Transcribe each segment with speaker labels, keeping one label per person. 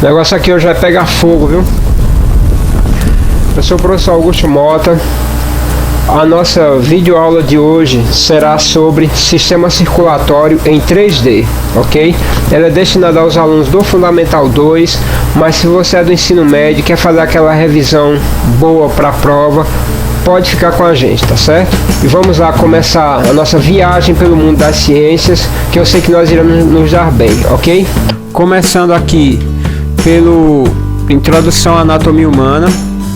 Speaker 1: O negócio aqui hoje vai pegar fogo, viu? Eu sou o professor Augusto Mota. A nossa videoaula de hoje será sobre sistema circulatório em 3D, ok? Ela é destinada aos alunos do Fundamental 2, mas se você é do ensino médio e quer fazer aquela revisão boa para a prova, pode ficar com a gente, tá certo? E vamos lá começar a nossa viagem pelo mundo das ciências, que eu sei que nós iremos nos dar bem, ok? Começando aqui pelo introdução à anatomia humana,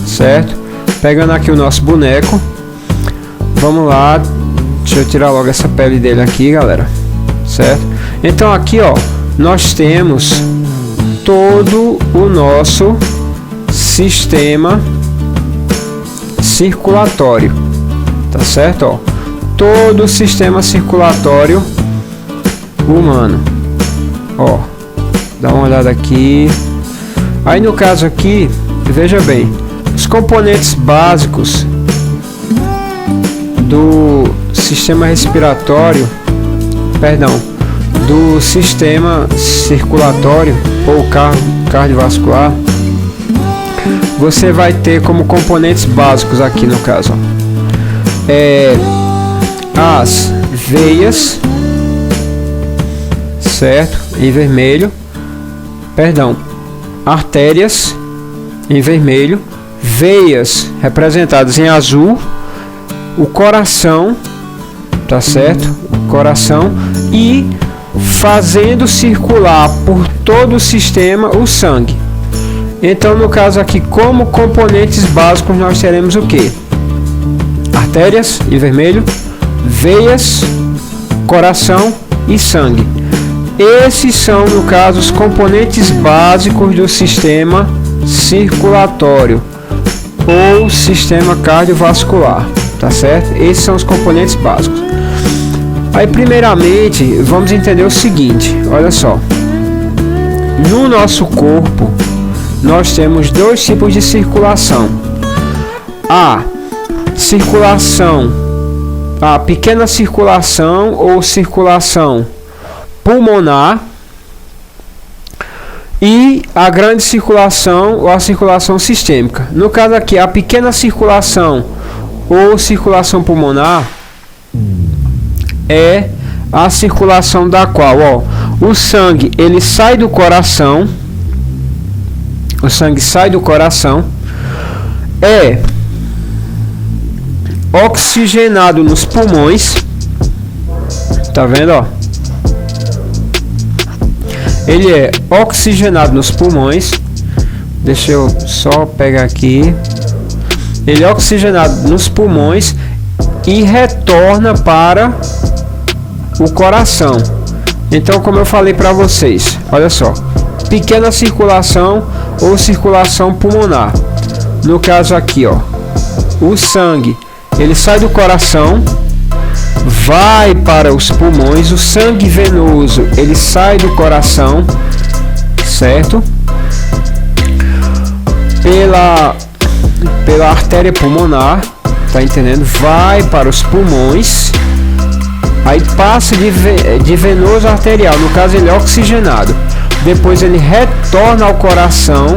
Speaker 1: certo? Pegando aqui o nosso boneco. Vamos lá, deixa eu tirar logo essa pele dele aqui, galera, certo? Então aqui, ó, nós temos todo o nosso sistema circulatório, tá certo? Ó, todo o sistema circulatório humano, ó, dá uma olhada aqui. Aí no caso aqui, veja bem, os componentes básicos do sistema respiratório, do sistema circulatório ou cardiovascular, você vai ter como componentes básicos aqui no caso, as veias, certo? Em vermelho, artérias em vermelho, veias representadas em azul, o coração, tá certo? O coração, e fazendo circular por todo o sistema o sangue. Então, no caso aqui, como componentes básicos, nós teremos o que? Artérias em vermelho, veias, coração e sangue. Esses são, no caso, os componentes básicos do sistema circulatório ou sistema cardiovascular. Tá certo? Esses são os componentes básicos. Aí primeiramente vamos entender o seguinte, olha só. No nosso corpo nós temos dois tipos de circulação. A pequena circulação ou circulação pulmonar e a grande circulação ou a circulação sistêmica. No caso aqui, a pequena circulação ou circulação pulmonar é a circulação da qual, ó, o sangue ele sai do coração, é oxigenado nos pulmões, tá vendo, ó? Ele é oxigenado nos pulmões. Deixa eu só pegar aqui. Ele é oxigenado nos pulmões e retorna para o coração. Então, como eu falei para vocês, olha só, pequena circulação ou circulação pulmonar. No caso aqui, ó, o sangue ele sai do coração, vai para os pulmões. O sangue venoso ele sai do coração, certo? Pela artéria pulmonar, tá entendendo? Vai para os pulmões, aí passa de venoso a arterial, no caso ele é oxigenado, depois ele retorna ao coração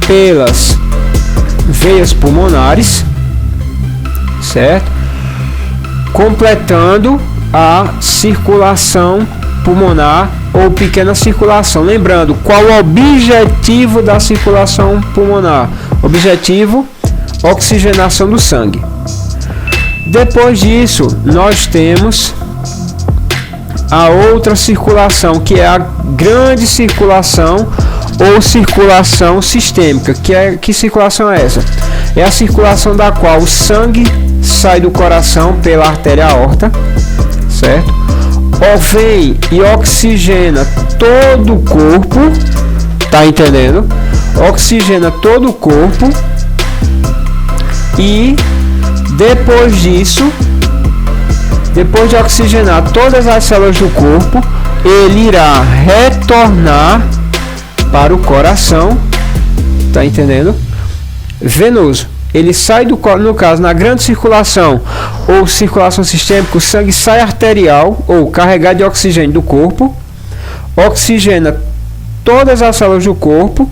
Speaker 1: pelas veias pulmonares, certo? Completando a circulação pulmonar ou pequena circulação. Lembrando, qual o objetivo da circulação pulmonar? Objetivo: oxigenação do sangue. Depois disso, nós temos a outra circulação, que é a grande circulação ou circulação sistêmica. Que circulação é essa? É a circulação da qual o sangue sai do coração pela artéria aorta, certo? Vem e oxigena todo o corpo, tá entendendo? Oxigena todo o corpo e depois disso, depois de oxigenar todas as células do corpo, ele irá retornar para o coração, tá entendendo? Venoso. Ele sai do, no caso, na grande circulação ou circulação sistêmica, o sangue sai arterial ou carregado de oxigênio do corpo, oxigena todas as células do corpo,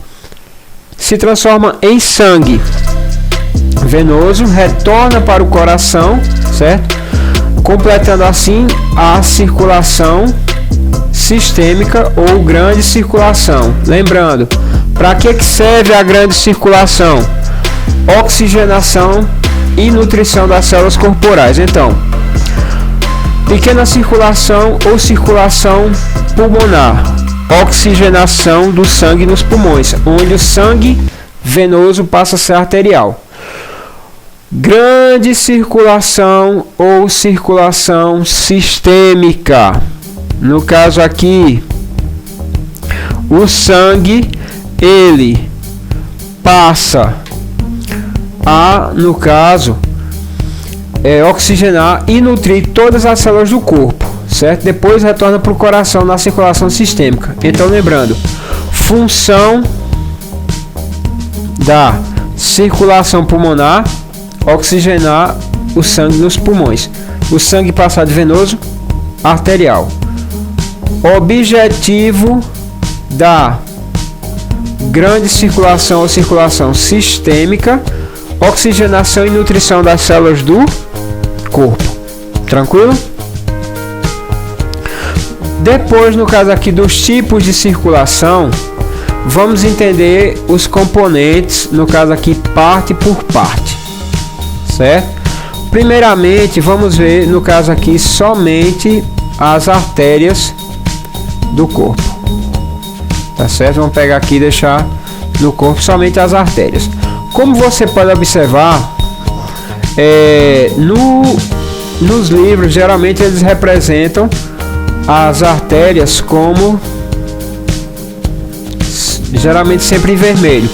Speaker 1: se transforma em sangue venoso, retorna para o coração, certo? Completando assim a circulação sistêmica ou grande circulação. Lembrando, para que serve a grande circulação? Oxigenação e nutrição das células corporais. Então, pequena circulação ou circulação pulmonar, oxigenação do sangue nos pulmões, onde o sangue venoso passa a ser arterial. Grande circulação ou circulação sistêmica. No caso aqui, o sangue ele passa a, no caso, oxigenar e nutrir todas as células do corpo, certo? Depois retorna para o coração na circulação sistêmica. Então, lembrando, função da circulação pulmonar, oxigenar o sangue nos pulmões. O sangue passado venoso, arterial. Objetivo da grande circulação ou circulação sistêmica, oxigenação e nutrição das células do corpo. Tranquilo? Depois, no caso aqui dos tipos de circulação, vamos entender os componentes, no caso aqui parte por parte, certo? Primeiramente, vamos ver, no caso aqui, somente as artérias do corpo, tá certo? Vamos pegar aqui e deixar no corpo somente as artérias. Como você pode observar, nos livros, geralmente eles representam as artérias como, geralmente sempre em vermelho.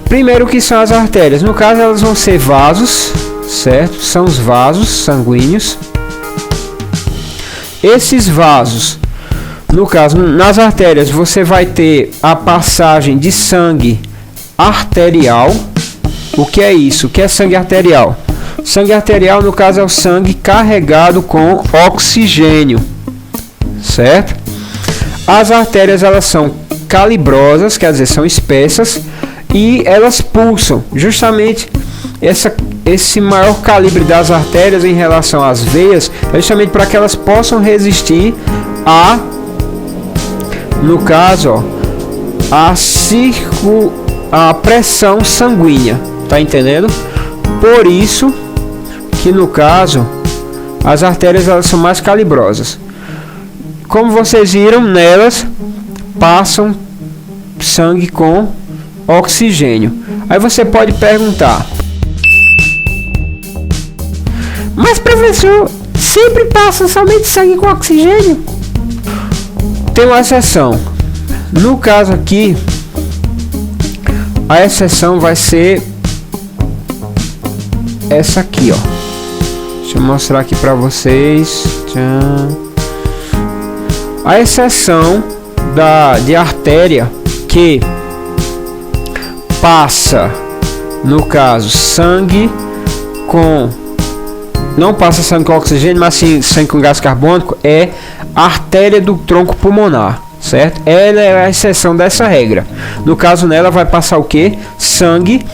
Speaker 1: Primeiro, o que são as artérias? No caso, elas vão ser vasos, certo? São os vasos sanguíneos. Esses vasos, no caso, nas artérias, você vai ter a passagem de sangue arterial. O que é isso? O que é sangue arterial? Sangue arterial, no caso, é o sangue carregado com oxigênio, certo? As artérias, elas são calibrosas, quer dizer, são espessas, e elas pulsam. Justamente esse maior calibre das artérias em relação às veias é justamente para que elas possam resistir a, no caso, a pressão sanguínea, tá entendendo? Por isso que, no caso, as artérias elas são mais calibrosas. Como vocês viram, nelas passam sangue com oxigênio. Aí você pode perguntar: mas professor, sempre passa somente sangue com oxigênio? Tem uma exceção. No caso aqui, a exceção vai ser essa aqui, ó. Deixa eu mostrar aqui para vocês. A exceção de artéria que passa, no caso, sangue com, não passa sangue com oxigênio, mas sim sangue com gás carbônico, é a artéria do tronco pulmonar, certo? Ela é a exceção dessa regra. No caso, nela vai passar o que? Sangue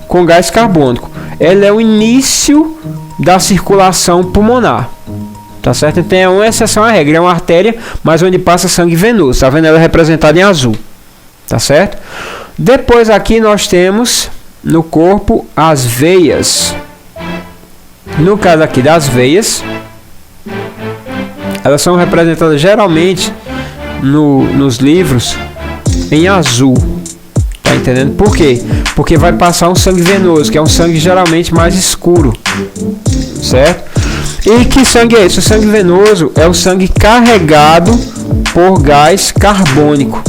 Speaker 1: com gás carbônico. Ela é o início da circulação pulmonar, tá certo? Então é uma exceção à regra, é uma artéria, mas onde passa sangue venoso. Tá vendo? Ela é representada em azul, tá certo? Depois aqui nós temos no corpo as veias. No caso aqui das veias, elas são representadas geralmente nos livros em azul. Tá entendendo? Por quê? Porque vai passar um sangue venoso, que é um sangue geralmente mais escuro, certo? E que sangue é esse? O sangue venoso é o sangue carregado por gás carbônico.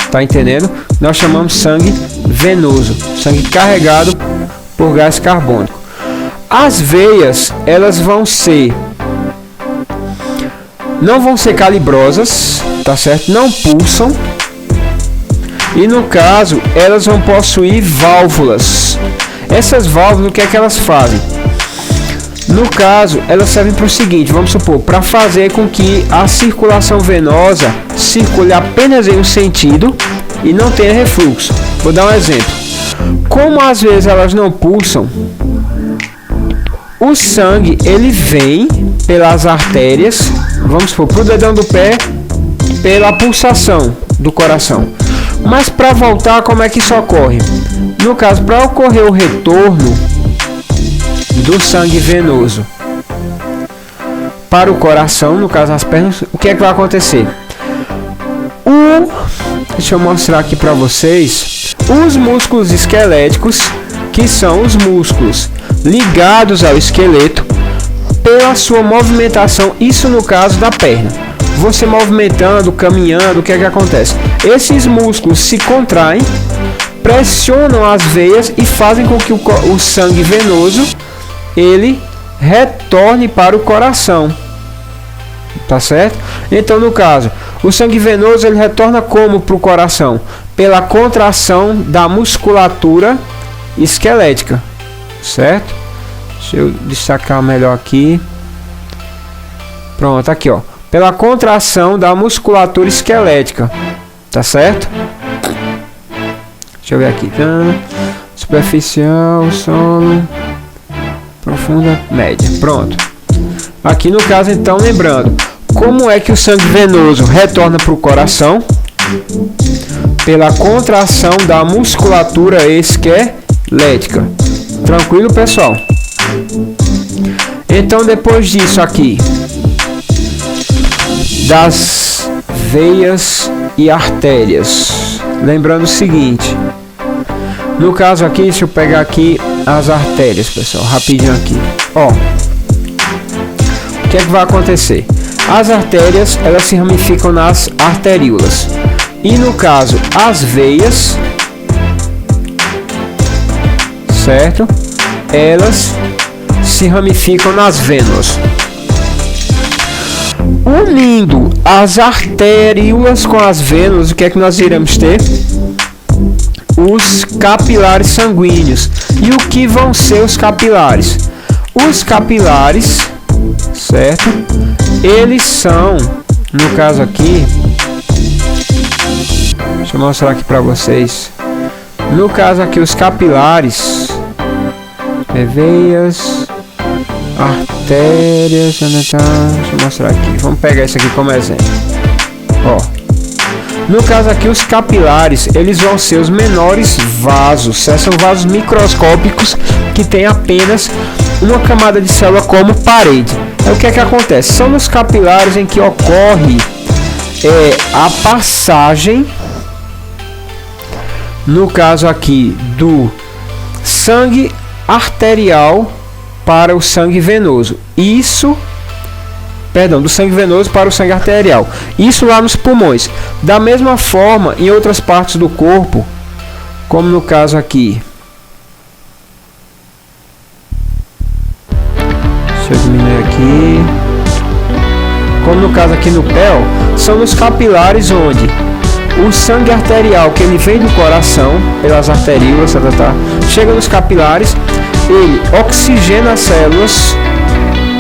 Speaker 1: Tá entendendo? Nós chamamos sangue venoso, sangue carregado por gás carbônico. As veias, elas não vão ser calibrosas, tá certo? Não pulsam. E no caso, elas vão possuir válvulas. Essas válvulas, o que é que elas fazem? No caso, elas servem para o seguinte, vamos supor, para fazer com que a circulação venosa circule apenas em um sentido e não tenha refluxo. Vou dar um exemplo. Como às vezes elas não pulsam, o sangue ele vem pelas artérias, vamos supor, para o dedão do pé, pela pulsação do coração. Mas para voltar, como é que isso ocorre? No caso, para ocorrer o retorno do sangue venoso para o coração, no caso as pernas, o que é que vai acontecer? Deixa eu mostrar aqui para vocês os músculos esqueléticos, que são os músculos ligados ao esqueleto pela sua movimentação, isso no caso da perna. Você movimentando, caminhando, o que é que acontece? Esses músculos se contraem, pressionam as veias e fazem com que o sangue venoso ele retorne para o coração, tá certo? Então, no caso, o sangue venoso ele retorna como para o coração? Pela contração da musculatura esquelética, certo? Deixa eu destacar melhor aqui. Pronto, aqui ó, pela contração da musculatura esquelética, tá certo? Deixa eu ver aqui, superficial, solo, profunda, média. Pronto. Aqui no caso, então, lembrando, como é que o sangue venoso retorna para o coração? Pela contração da musculatura esquelética. Tranquilo, pessoal? Então, depois disso aqui, das veias e artérias. Lembrando o seguinte, no caso aqui, deixa eu pegar aqui as artérias, pessoal, rapidinho aqui. Ó, o que é que vai acontecer? As artérias, elas se ramificam nas arteríolas. E no caso, as veias, certo? Elas se ramificam nas vênulas. Unindo as arteríolas com as vênulas, o que é que nós iremos ter? Os capilares sanguíneos. E o que vão ser os capilares? Os capilares, certo? Eles são, no caso aqui, deixa eu mostrar aqui para vocês. No caso aqui, os capilares, veias, artérias, deixa eu mostrar aqui. Vamos pegar isso aqui como exemplo. Ó, no caso aqui, os capilares, eles vão ser os menores vasos. São vasos microscópicos que tem apenas uma camada de célula como parede. Aí o que é que acontece? São nos capilares em que ocorre a passagem, no caso aqui, do sangue arterial para o sangue venoso. Do sangue venoso para o sangue arterial. Isso lá nos pulmões. Da mesma forma, em outras partes do corpo, como no caso aqui. Deixa eu diminuir aqui. Como no caso aqui no pé, ó, são nos capilares onde o sangue arterial, que ele vem do coração, pelas arteríolas, chega nos capilares, ele oxigena as células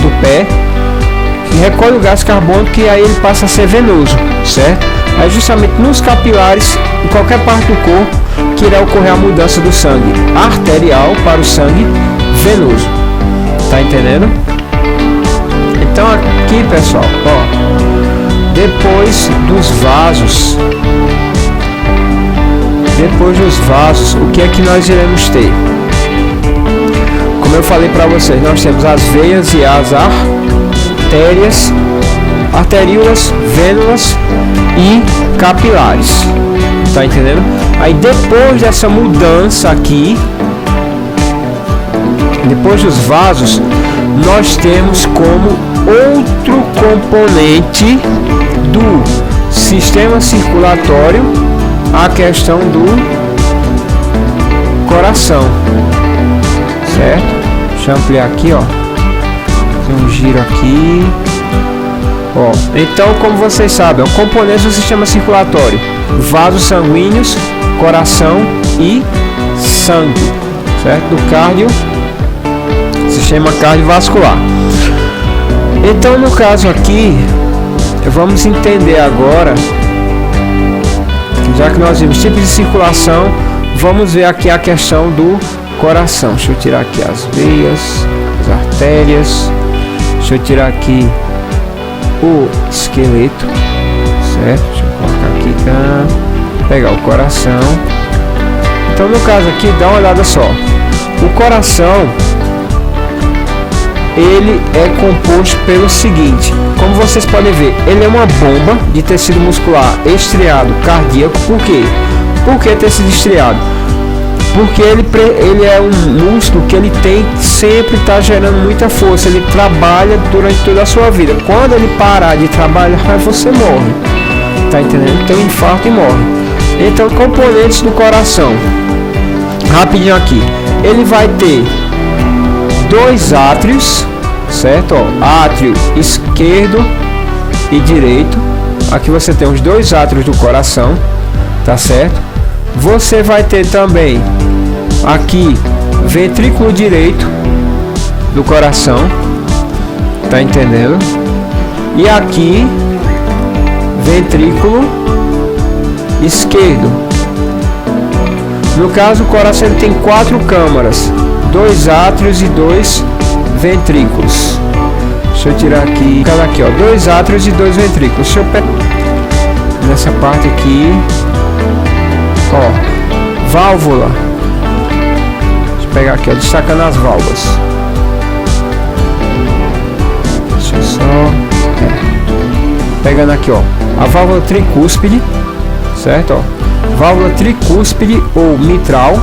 Speaker 1: do pé, recolhe o gás carbônico e aí ele passa a ser venoso, certo? É justamente nos capilares, em qualquer parte do corpo, que irá ocorrer a mudança do sangue arterial para o sangue venoso. Tá entendendo? Então aqui, pessoal, ó, depois dos vasos, o que é que nós iremos ter? Como eu falei para vocês, nós temos as veias e as artérias, arteríolas, vênulas e capilares. Tá entendendo? Aí depois dessa mudança aqui, depois dos vasos, nós temos como outro componente do sistema circulatório a questão do coração, certo? Deixa eu ampliar aqui, ó. Fazer um giro aqui. Ó, então, como vocês sabem, é um componente do sistema circulatório: vasos sanguíneos, coração e sangue, certo? Do cardio sistema cardiovascular. Então, no caso aqui, vamos entender agora, já que nós vimos tipos de circulação, vamos ver aqui a questão do coração. Deixa eu tirar aqui as veias, as artérias. Deixa eu tirar aqui o esqueleto, certo? Deixa eu colocar aqui, pegar o coração. Então, no caso aqui, dá uma olhada só. O coração, ele é composto pelo seguinte, como vocês podem ver, ele é uma bomba de tecido muscular estriado cardíaco. Por quê? Por que tecido estriado? Porque ele é um músculo que ele tem sempre está gerando muita força, ele trabalha durante toda a sua vida. Quando ele parar de trabalhar, você morre, tá entendendo? Tem um infarto e morre. Então, componentes do coração, rapidinho aqui, ele vai ter dois átrios, certo? Ó, átrio esquerdo e direito. Aqui você tem os dois átrios do coração, tá certo? Você vai ter também aqui ventrículo direito do coração, tá entendendo? E aqui ventrículo esquerdo. No caso, o coração ele tem 4 câmaras, 2 átrios e 2 ventrículos. Deixa eu tirar aqui, ó, 2 átrios e 2 ventrículos. Deixa eu pegar nessa parte aqui, ó, válvula. Deixa eu pegar aqui, ó, destacando as válvulas. Deixa eu só pegando aqui, ó, a válvula tricúspide, certo? Ó, válvula tricúspide ou mitral,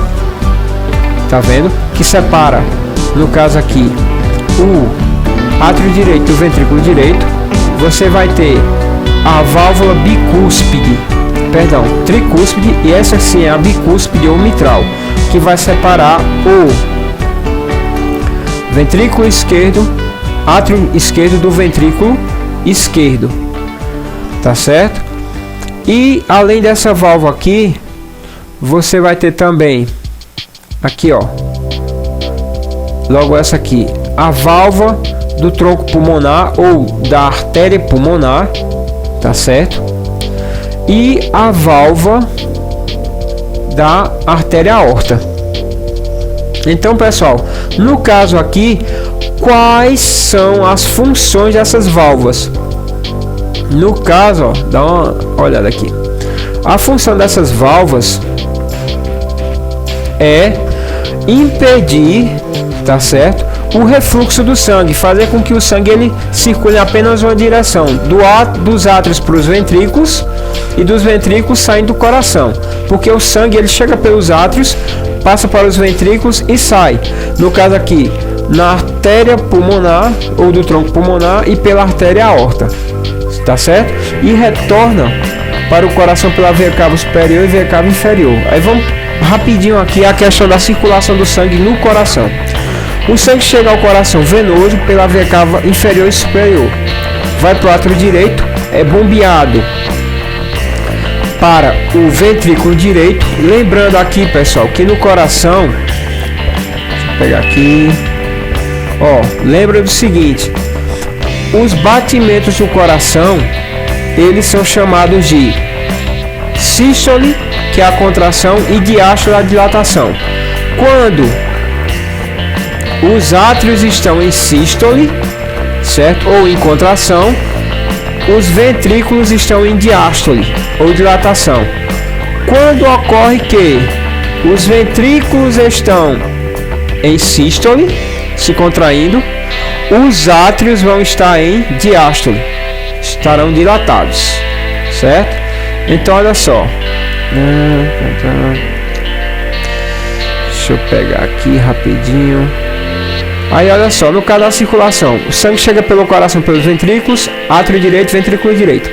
Speaker 1: tá vendo? Que separa, no caso aqui, o átrio direito do ventrículo direito. Você vai ter a válvula bicúspide, perdão, tricúspide, e essa sim é a bicúspide ou mitral, que vai separar o ventrículo esquerdo, átrio esquerdo do ventrículo esquerdo, tá certo? E além dessa válvula aqui, você vai ter também aqui, ó, logo essa aqui, a válvula do tronco pulmonar ou da artéria pulmonar, tá certo? E a válvula da artéria aorta. Então, pessoal, no caso aqui, quais são as funções dessas válvulas? No caso, ó, dá uma olhada aqui. A função dessas válvulas é impedir, tá certo, o refluxo do sangue, fazer com que o sangue ele circule apenas uma direção, dos átrios para os ventrículos e dos ventrículos saindo do coração, porque o sangue ele chega pelos átrios, passa para os ventrículos e sai, no caso aqui, na artéria pulmonar ou do tronco pulmonar e pela artéria aorta, tá certo? E retorna para o coração pela veia cava superior e veia cava inferior. Aí vamos rapidinho aqui a questão da circulação do sangue no coração. O sangue chega ao coração venoso pela veia cava inferior e superior, vai para o átrio direito, é bombeado para o ventrículo direito. Lembrando aqui, pessoal, que no coração, deixa eu pegar aqui, ó, lembra do seguinte: os batimentos do coração, eles são chamados de sístole, que é a contração, e diástole, a dilatação. Quando os átrios estão em sístole, certo? Ou em contração, os ventrículos estão em diástole, ou dilatação. Quando ocorre que os ventrículos estão em sístole, se contraindo, os átrios vão estar em diástole, estarão dilatados, certo? Então, olha só. Deixa eu pegar aqui rapidinho. Aí, olha só, no caso da circulação, o sangue chega pelo coração pelos ventrículos, átrio direito, ventrículo direito.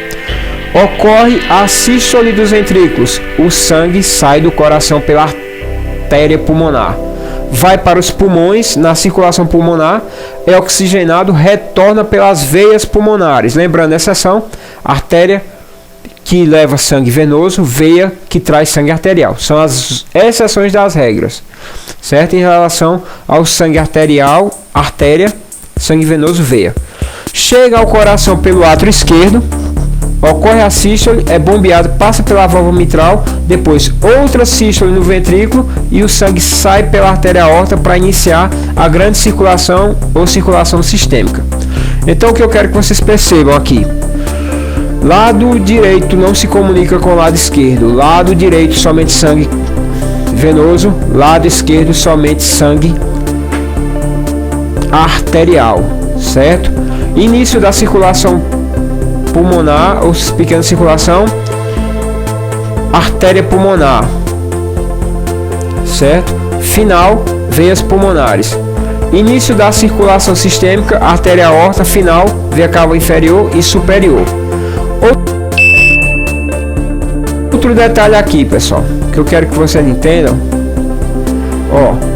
Speaker 1: Ocorre a sístole dos ventrículos, o sangue sai do coração pela artéria pulmonar, vai para os pulmões, na circulação pulmonar, é oxigenado, retorna pelas veias pulmonares. Lembrando a exceção, artéria que leva sangue venoso, veia que traz sangue arterial. São as exceções das regras, certo? Em relação ao sangue arterial, artéria, sangue venoso, veia. Chega ao coração pelo átrio esquerdo, ocorre a sístole, é bombeado, passa pela válvula mitral, depois outra sístole no ventrículo e o sangue sai pela artéria aorta para iniciar a grande circulação ou circulação sistêmica. Então o que eu quero que vocês percebam aqui: lado direito não se comunica com o lado esquerdo, lado direito somente sangue venoso, lado esquerdo somente sangue arterial, certo? Início da circulação pulmonar ou pequena circulação, artéria pulmonar, certo? Final, veias pulmonares. Início da circulação sistêmica, artéria aorta, final, veia cava inferior e superior. Outro detalhe aqui, pessoal, que eu quero que vocês entendam,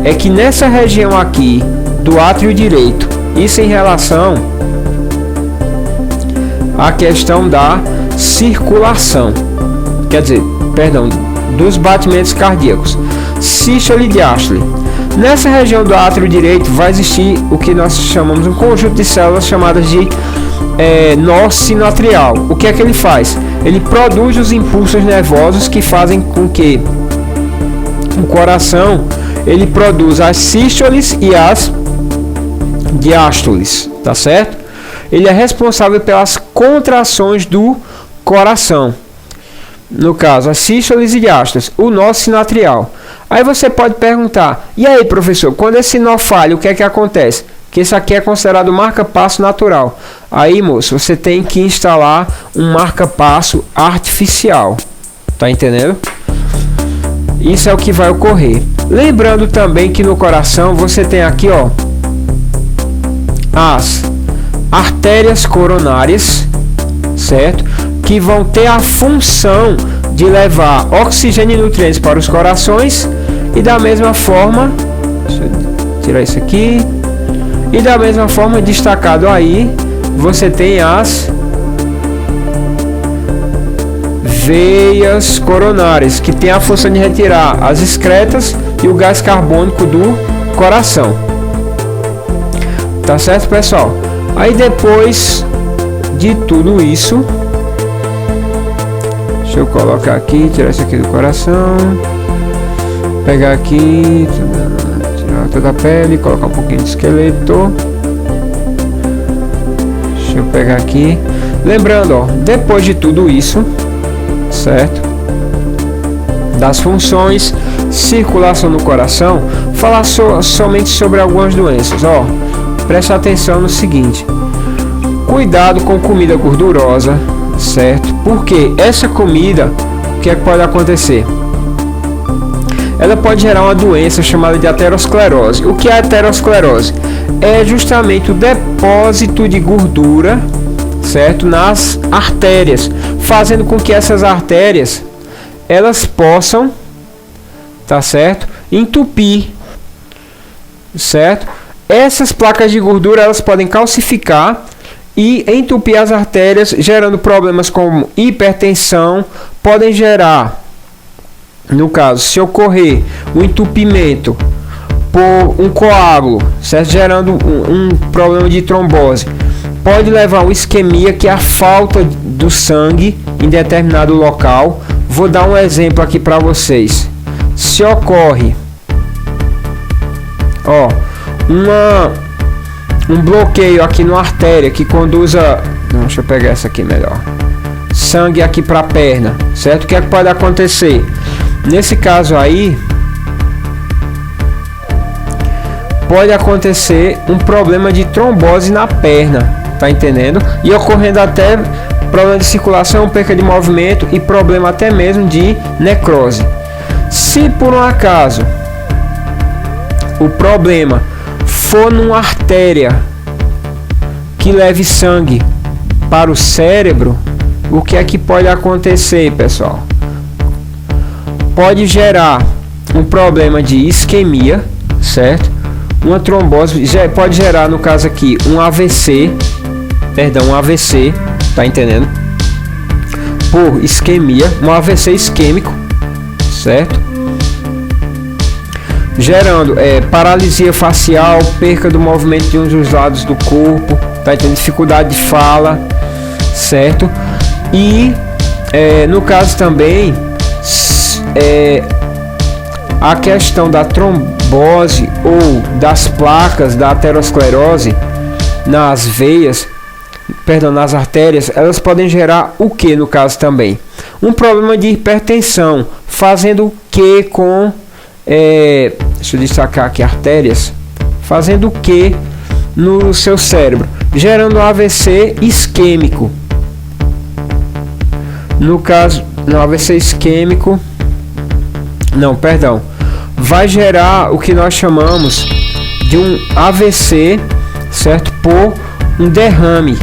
Speaker 1: é que nessa região aqui do átrio direito, isso em relação à questão da circulação, quer dizer, perdão, dos batimentos cardíacos, sístole e diástole. Nessa região do átrio direito vai existir o que nós chamamos um conjunto de células chamadas de nó sinoatrial. O que é que ele faz? Ele produz os impulsos nervosos que fazem com que o coração ele produza as sístoles e as diástoles, tá certo? Ele é responsável pelas contrações do coração. No caso, as sístoles e diástoles, o nó sinoatrial. Aí você pode perguntar: e aí, professor, quando esse nó falha, o que é que acontece? Que isso aqui é considerado marca-passo natural. Aí, moço, você tem que instalar um marca-passo artificial. Tá entendendo? Isso é o que vai ocorrer. Lembrando também que no coração você tem aqui, as artérias coronárias, certo? Que vão ter a função de levar oxigênio e nutrientes para os corações, e da mesma forma, deixa eu tirar isso aqui, e da mesma forma, destacado aí, você tem as veias coronárias, que tem a função de retirar as excretas e o gás carbônico do coração. Tá certo, pessoal? Aí depois de tudo isso, deixa eu colocar aqui, tirar isso aqui do coração, pegar aqui, tirar toda a pele, colocar um pouquinho de esqueleto. Deixa eu pegar aqui. Lembrando, depois de tudo isso, certo? Das funções, circulação no coração, falar somente sobre algumas doenças. Preste atenção no seguinte: cuidado com comida gordurosa, certo? Porque essa comida, o que é que pode acontecer? Ela pode gerar uma doença chamada de aterosclerose. O que é aterosclerose? É justamente o depósito de gordura, certo, nas artérias, fazendo com que essas artérias elas possam, tá certo, entupir, certo? Essas placas de gordura elas podem calcificar e entupir as artérias, gerando problemas como hipertensão. Podem gerar, no caso, se ocorrer um entupimento por um coágulo, certo? Gerando um problema de trombose, pode levar a uma isquemia, que é a falta do sangue em determinado local. Vou dar um exemplo aqui para vocês. Se ocorre um bloqueio aqui na artéria que conduz deixa eu pegar essa aqui melhor, sangue aqui para a perna, certo? O que é que pode acontecer? Nesse caso aí, pode acontecer um problema de trombose na perna, tá entendendo? E ocorrendo até problema de circulação, perca de movimento e problema até mesmo de necrose. Se por um acaso o problema for numa artéria que leve sangue para o cérebro, o que é que pode acontecer, pessoal? Pode gerar um problema de isquemia, certo? Uma trombose, pode gerar, no caso aqui, um AVC, tá entendendo? por isquemia, um AVC isquêmico, certo? Gerando paralisia facial, perca do movimento de um dos lados do corpo, tá tendo dificuldade de fala, certo? E no caso também a questão da trombose ou das placas da aterosclerose nas veias, perdão, nas artérias, elas podem gerar o que no caso também? Um problema de hipertensão, fazendo o que com deixa eu destacar aqui artérias, fazendo o que no seu cérebro? Gerando um AVC isquêmico. No caso, no AVC isquêmico, não, perdão, vai gerar o que nós chamamos de um AVC, certo? Por um derrame.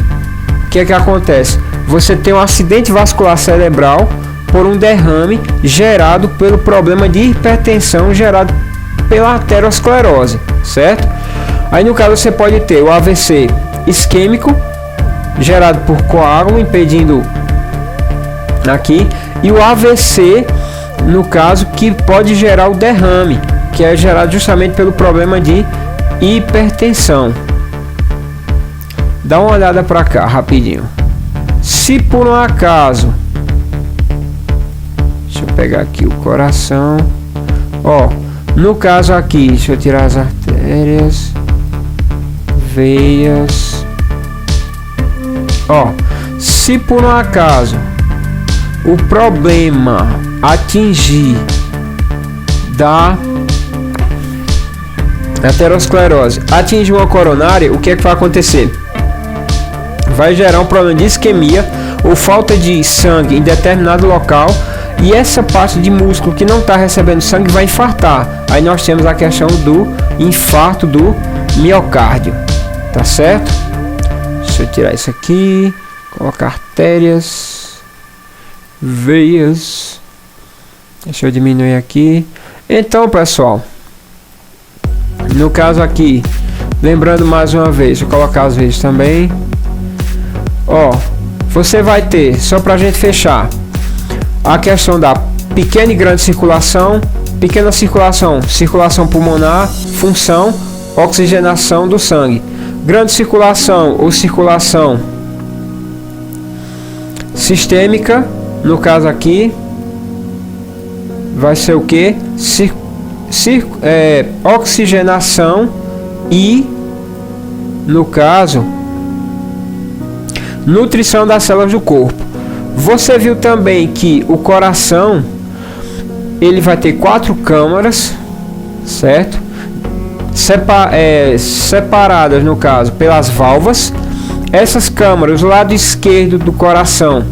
Speaker 1: O que é que acontece? Você tem um acidente vascular cerebral por um derrame gerado pelo problema de hipertensão gerado pela aterosclerose, certo? Aí no caso você pode ter o AVC isquêmico gerado por coágulo impedindo aqui, e o AVC no caso que pode gerar o derrame, que é gerado justamente pelo problema de hipertensão. Dá uma olhada para cá rapidinho. Se por um acaso, deixa eu pegar aqui o coração, ó, no caso aqui, deixa eu tirar as artérias, veias, ó, se por um acaso o problema atingir da aterosclerose, atingir uma coronária, o que é que vai acontecer? Vai gerar um problema de isquemia ou falta de sangue em determinado local, e essa parte de músculo que não está recebendo sangue vai infartar. Aí nós temos a questão do infarto do miocárdio, tá certo? Deixa eu tirar isso aqui, colocar artérias, veias, deixa eu diminuir aqui. Então pessoal, no caso aqui, lembrando mais uma vez, vou colocar as veias também. Ó, você vai ter, só pra gente fechar, a questão da pequena e grande circulação. Pequena circulação, circulação pulmonar, função, oxigenação do sangue. Grande circulação ou circulação sistêmica, no caso aqui vai ser o que? Oxigenação e, no caso, nutrição das células do corpo. Você viu também que o coração ele vai ter 4 câmaras, certo? Separadas no caso pelas válvulas. Essas câmaras, o lado esquerdo do coração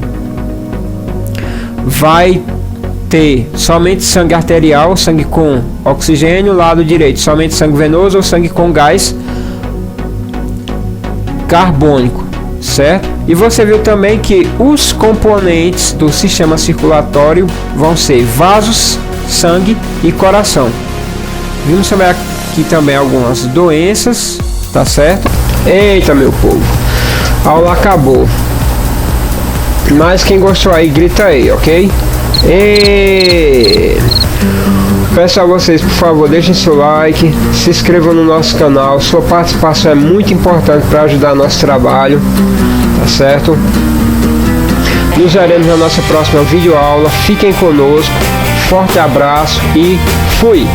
Speaker 1: vai ter somente sangue arterial, sangue com oxigênio, o lado direito somente sangue venoso ou sangue com gás carbônico, certo? E você viu também que os componentes do sistema circulatório vão ser vasos, sangue e coração. Vimos também aqui também algumas doenças, tá certo? Eita meu povo, a aula acabou. Mas quem gostou aí, grita aí, ok? Peço a vocês, por favor, deixem seu like, se inscrevam no nosso canal. Sua participação é muito importante para ajudar nosso trabalho, tá certo? Nos veremos na nossa próxima videoaula. Fiquem conosco, forte abraço e fui!